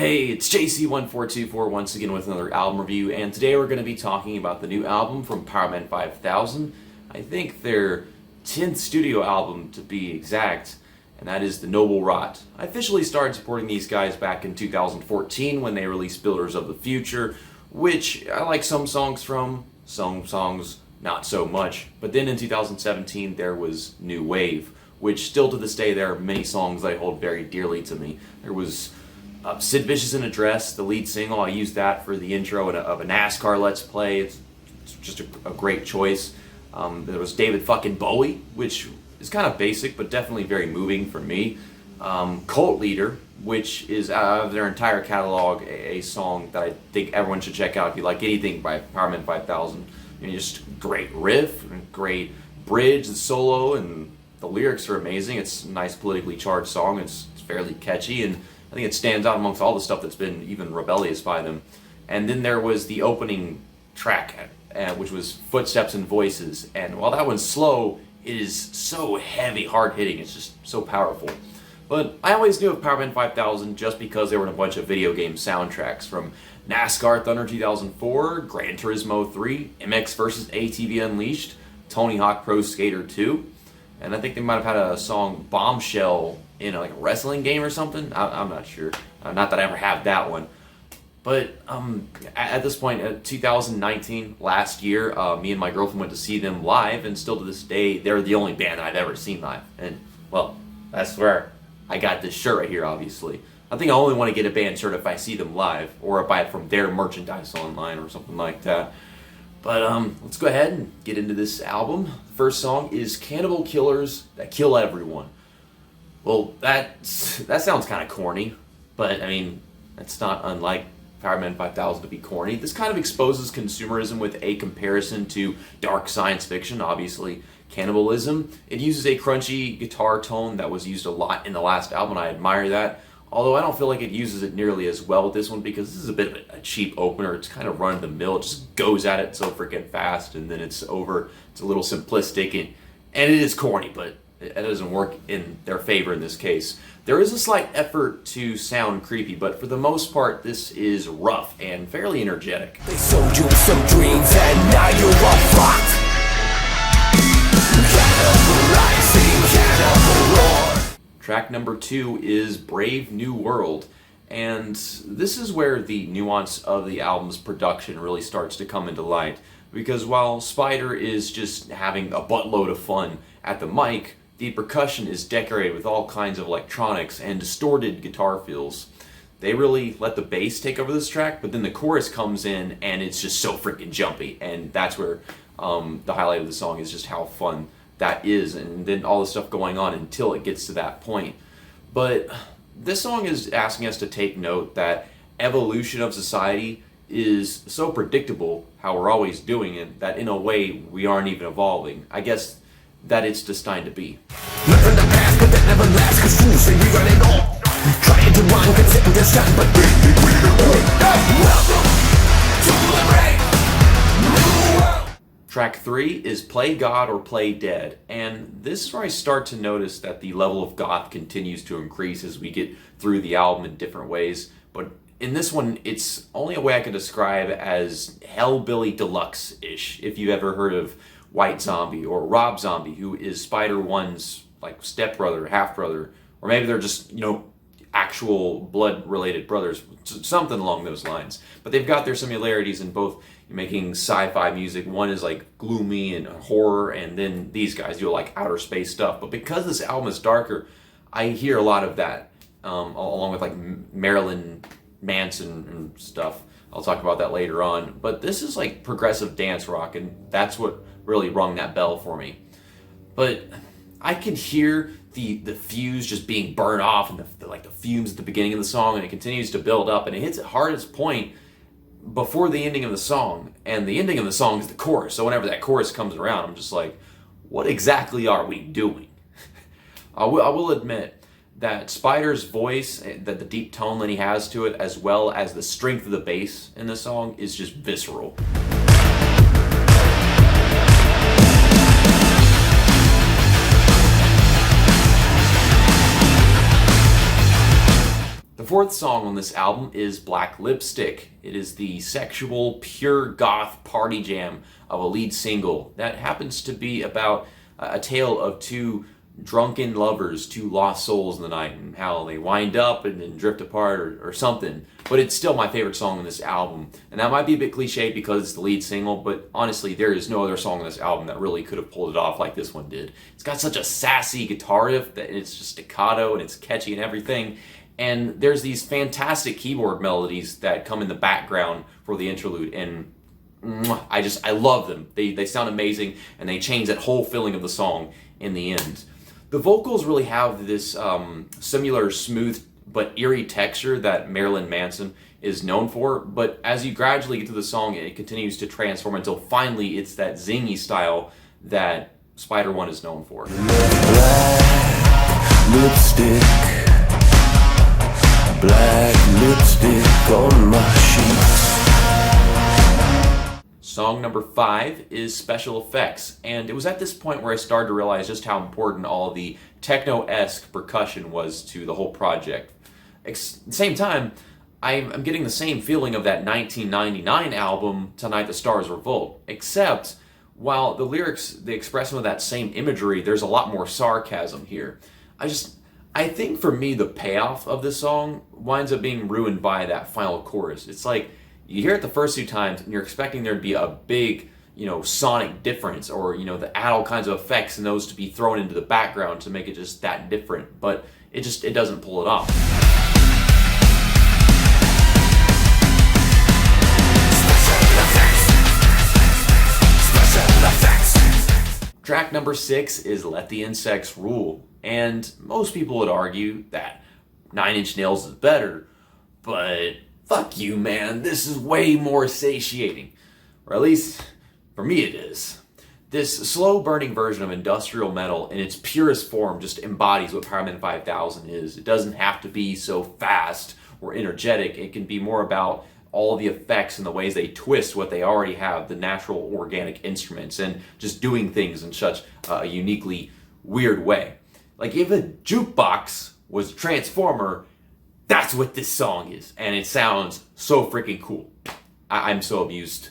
Hey, it's JC1424 once again with another album review, and today we're going to be talking about the new album from Powerman 5000. I think their 10th studio album to be exact, and that is The Noble Rot. I officially started supporting these guys back in 2014 when they released Builders of the Future, which I like some songs from, some songs not so much. But then in 2017 there was New Wave, which still to this day there are many songs I hold very dearly to me. There was Sid Vicious in a Dress, the lead single. I used that for the intro of a NASCAR Let's Play. It's just a great choice. There was David fucking Bowie, which is kind of basic, but definitely very moving for me. Cult Leader, which is out of their entire catalog a song that I think everyone should check out if you like anything by Powerman 5000. Just great riff, great bridge, the solo, and the lyrics are amazing. It's a nice politically charged song. It's fairly catchy, and I think it stands out amongst all the stuff that's been even rebellious by them. And then there was the opening track, which was Footsteps and Voices. And while that one's slow, it is so heavy, hard-hitting. It's just so powerful. But I always knew of Powerman 5000 just because they were in a bunch of video game soundtracks, from NASCAR Thunder 2004, Gran Turismo 3, MX vs. ATV Unleashed, Tony Hawk Pro Skater 2. And I think they might have had a song Bombshell in a wrestling game or something. I'm not sure. Not that I ever had that one. But at this point, 2019, last year, me and my girlfriend went to see them live, and still to this day, they're the only band that I've ever seen live. And, well, that's where I got this shirt right here, obviously. I think I only want to get a band shirt if I see them live, or if I buy it from their merchandise online or something like that. But let's go ahead and get into this album. The first song is Cannibal Killers That Kill Everyone. Well, that sounds kind of corny, but I mean, that's not unlike Powerman 5000 to be corny. This kind of exposes consumerism with a comparison to dark science fiction, obviously cannibalism. It uses a crunchy guitar tone that was used a lot in the last album, and I admire that. Although I don't feel like it uses it nearly as well with this one, because this is a bit of a cheap opener. It's kind of run of the mill. It just goes at it so freaking fast, and then it's over. It's a little simplistic, and it is corny, but it doesn't work in their favor in this case. There is a slight effort to sound creepy, but for the most part, this is rough and fairly energetic. They sold you some dreams, and now you're all fucked. Cannibalizing, cannibal roar. Track number 2 is Brave New World, and this is where the nuance of the album's production really starts to come into light, because while Spider is just having a buttload of fun at the mic, the percussion is decorated with all kinds of electronics and distorted guitar fills. They really let the bass take over this track, but then the chorus comes in and it's just so freaking jumpy, and that's where the highlight of the song is just how fun that is, and then all the stuff going on until it gets to that point. But this song is asking us to take note that evolution of society is so predictable, how we're always doing it, that in a way we aren't even evolving. I guess that it's destined to be. Live in the past, but that never lasts, 'cause fools say we got it all. Trying to run, can sit and just stand, but welcome to the brave new world. Track 3 is Play God or Play Dead, and this is where I start to notice that the level of goth continues to increase as we get through the album in different ways. But in this one, it's only a way I can describe as Hellbilly Deluxe-ish, if you've ever heard of White Zombie or Rob Zombie, who is Spider-1's stepbrother, half-brother, or maybe they're just, actual blood-related brothers, something along those lines. But they've got their similarities in both making sci-fi music. One is gloomy and horror, and then these guys do outer space stuff. But because this album is darker, I hear a lot of that, along with Marilyn Manson and stuff. I'll talk about that later on. But this is progressive dance rock, and that's what really rung that bell for me. But I can hear the fuse just being burned off, and the fumes at the beginning of the song, and it continues to build up, and it hits its hardest point before the ending of the song, and the ending of the song is the chorus. So whenever that chorus comes around, I'm just like, what exactly are we doing? I will admit that Spider's voice, that the deep tone that he has to it, as well as the strength of the bass in the song, is just visceral. The fourth song on this album is Black Lipstick. It is the sexual, pure goth party jam of a lead single that happens to be about a tale of two drunken lovers, two lost souls in the night, and how they wind up and then drift apart or something. But it's still my favorite song on this album. And that might be a bit cliche because it's the lead single, but honestly, there is no other song on this album that really could have pulled it off like this one did. It's got such a sassy guitar riff that it's just staccato and it's catchy and everything. And there's these fantastic keyboard melodies that come in the background for the interlude, and I love them. They sound amazing, and they change that whole feeling of the song in the end. The vocals really have this similar smooth but eerie texture that Marilyn Manson is known for, but as you gradually get to the song, it continues to transform until finally it's that zingy style that Spider-One is known for. Black lipstick on my sheets. Song number 5 is Special Effects, and it was at this point where I started to realize just how important all the techno-esque percussion was to the whole project. At the same time, I'm getting the same feeling of that 1999 album, Tonight the Stars Revolt, except while the lyrics, they express some of that same imagery, there's a lot more sarcasm here. I think for me, the payoff of this song winds up being ruined by that final chorus. It's like, you hear it the first 2 times and you're expecting there to be a big, sonic difference, or, to add all kinds of effects and those to be thrown into the background to make it just that different. But it doesn't pull it off. Track number 6 is Let the Insects Rule. And most people would argue that 9 Inch Nails is better, but fuck you, man. This is way more satiating. Or at least, for me it is. This slow-burning version of industrial metal in its purest form just embodies what Powerman 5000 is. It doesn't have to be so fast or energetic. It can be more about all the effects and the ways they twist what they already have, the natural organic instruments, and just doing things in such a uniquely weird way. Like, if a jukebox was a transformer, that's what this song is, and it sounds so freaking cool. I'm so amused.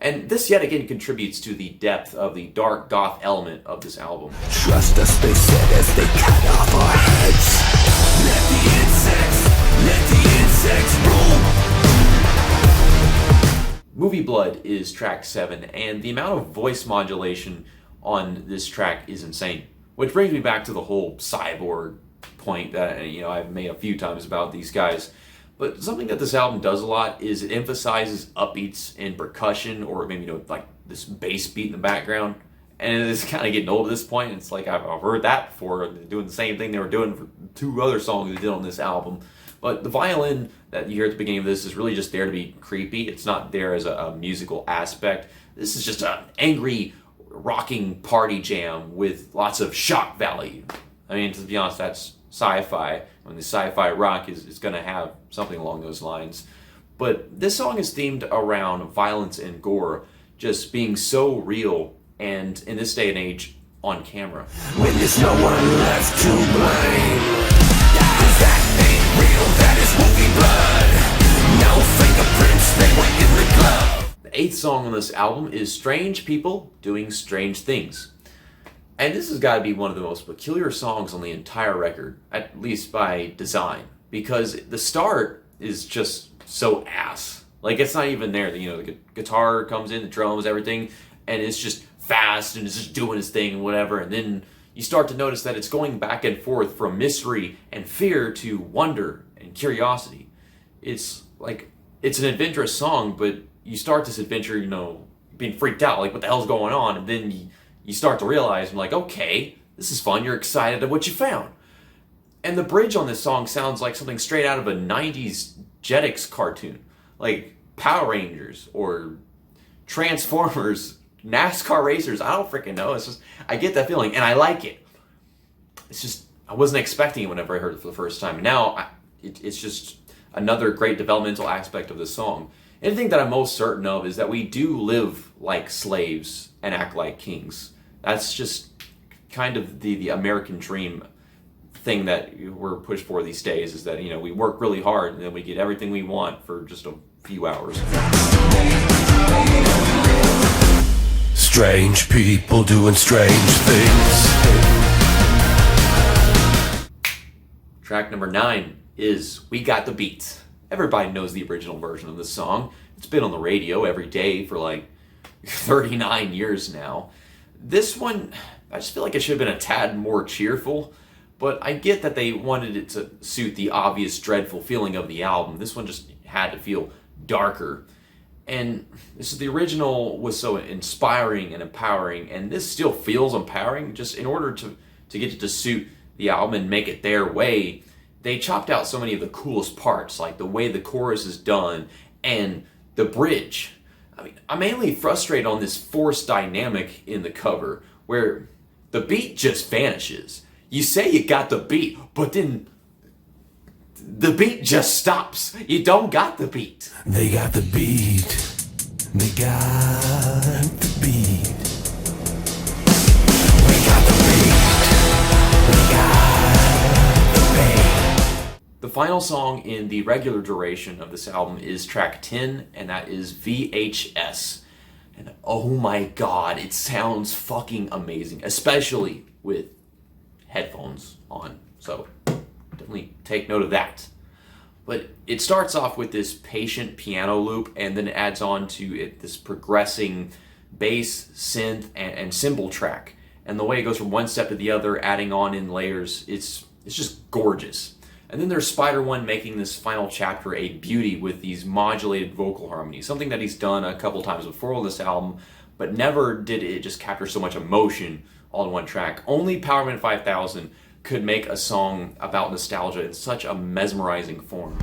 And this yet again contributes to the depth of the dark goth element of this album. Trust us, they said, as they cut off our heads. Let the insects rule. Movie Blood is track 7, and the amount of voice modulation on this track is insane. Which brings me back to the whole cyborg point that I've made a few times about these guys. But something that this album does a lot is it emphasizes upbeats in percussion, or maybe like this bass beat in the background. And it's kind of getting old at this point. It's like I've heard that before, doing the same thing they were doing for 2 other songs they did on this album. But the violin that you hear at the beginning of this is really just there to be creepy. It's not there as a musical aspect. This is just an angry, rocking party jam with lots of shock value. I mean, to be honest, that's sci-fi. When the sci-fi rock is going to have something along those lines. But this song is themed around violence and gore just being so real, and in this day and age, on camera. When there's no one left to blame. That ain't real, that is movie blood. No fingerprints, they went in the glove. The 8th song on this album is Strange People Doing Strange Things. And this has got to be one of the most peculiar songs on the entire record, at least by design, because the start is just so ass. Like, it's not even there. The guitar comes in, the drums, everything, and it's just fast and it's just doing its thing and whatever, and then you start to notice that it's going back and forth from mystery and fear to wonder and curiosity. It's like, it's an adventurous song, but you start this adventure, being freaked out, like, what the hell's going on? And then you start to realize, like, okay, this is fun, you're excited at what you found. And the bridge on this song sounds like something straight out of a 90s Jetix cartoon, like Power Rangers or Transformers, NASCAR racers. I don't freaking know. It's just, I get that feeling, and I like it. It's just, I wasn't expecting it whenever I heard it for the first time. Now, it's just another great developmental aspect of this song. Anything that I'm most certain of is that we do live like slaves and act like kings. That's just kind of the American dream thing that we're pushed for these days, is that, you know, we work really hard and then we get everything we want for just a few hours. Strange people doing strange things. Track number 9 is We Got the Beat. Everybody knows the original version of this song. It's been on the radio every day for like 39 years now. This one, I just feel like it should have been a tad more cheerful, but I get that they wanted it to suit the obvious dreadful feeling of the album. This one just had to feel darker. And the original was so inspiring and empowering, and this still feels empowering. Just in order to get it to suit the album and make it their way, they chopped out so many of the coolest parts, like the way the chorus is done and the bridge. I mean, I'm mainly frustrated on this forced dynamic in the cover, where the beat just vanishes. You say you got the beat, but then the beat just stops. You don't got the beat. They got the beat. They got the beat. We got the beat. We got the beat. The final song in the regular duration of this album is track 10, and that is VHS. And oh my god, it sounds fucking amazing, especially with headphones on. So definitely take note of that. But it starts off with this patient piano loop, and then it adds on to it this progressing bass, synth, and cymbal track. And the way it goes from one step to the other, adding on in layers, it's just gorgeous. And then there's Spider One making this final chapter a beauty with these modulated vocal harmonies, something that he's done a couple times before on this album, but never did it just capture so much emotion all in one track. Only Powerman 5000 could make a song about nostalgia in such a mesmerizing form.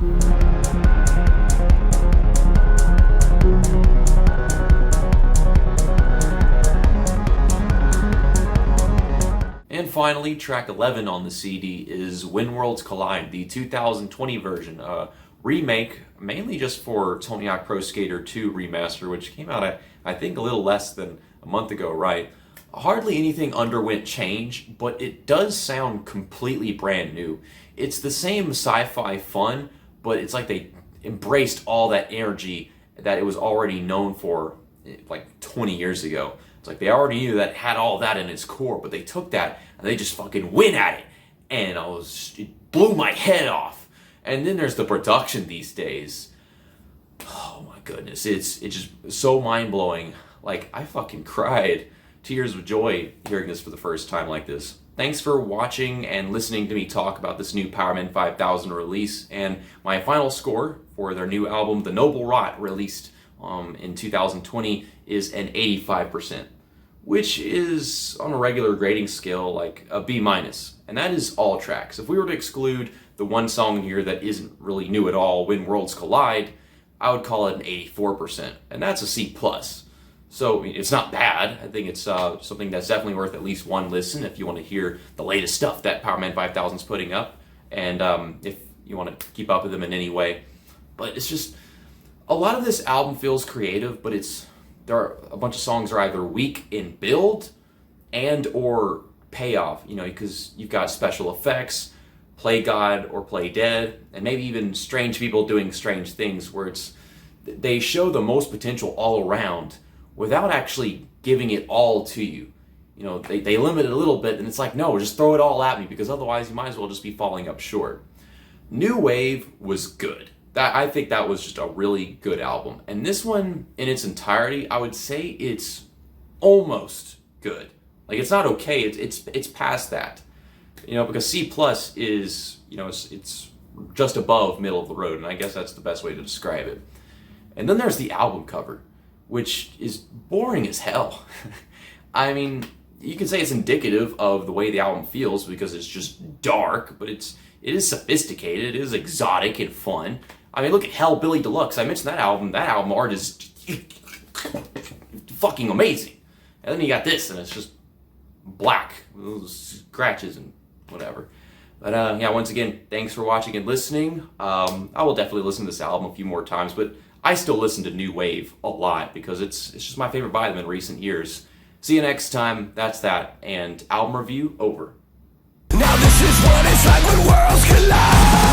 And finally, track 11 on the CD is When Worlds Collide, the 2020 version, a remake mainly just for Tony Hawk Pro Skater 2 Remaster, which came out, I think, a little less than a month ago, right? Hardly anything underwent change, but it does sound completely brand new. It's the same sci-fi fun, but it's like they embraced all that energy that it was already known for like 20 years ago. It's like they already knew that it had all that in its core, but they took that and they just fucking went at it. And it blew my head off. And then there's the production these days. Oh my goodness, it's just so mind-blowing. Like, I fucking cried tears of joy hearing this for the first time like this. Thanks for watching and listening to me talk about this new Powerman 5000 release, and my final score for their new album, The Noble Rot, released in 2020, is an 85%, which is on a regular grading scale like a B-, and that is all tracks. If we were to exclude the one song here that isn't really new at all, When Worlds Collide, I would call it an 84%, and that's a C+. So it's not bad. I think it's something that's definitely worth at least one listen if you want to hear the latest stuff that Powerman 5000 is putting up, and if you want to keep up with them in any way. But it's just, a lot of this album feels creative, but there are a bunch of songs are either weak in build and or payoff, because you've got special effects, Play God or Play Dead, and maybe even strange people doing strange things, where they show the most potential all around without actually giving it all to you. They limit it a little bit, and it's like, no, just throw it all at me, because otherwise you might as well just be falling up short. New Wave was good. I think that was just a really good album. And this one, in its entirety, I would say it's almost good. Like, it's not okay, it's past that. Because C+ is, it's just above middle of the road, and I guess that's the best way to describe it. And then there's the album cover, which is boring as hell. I mean, you can say it's indicative of the way the album feels because it's just dark, but it is sophisticated, it is exotic and fun. I mean, look at Hellbilly Deluxe. I mentioned that album. That album art is fucking amazing. And then you got this, and it's just black, those scratches and whatever. But yeah, once again, thanks for watching and listening. I will definitely listen to this album a few more times, but I still listen to New Wave a lot because it's just my favorite by them in recent years. See you next time. That's that. And album review over. Now this is what it's like when worlds collide.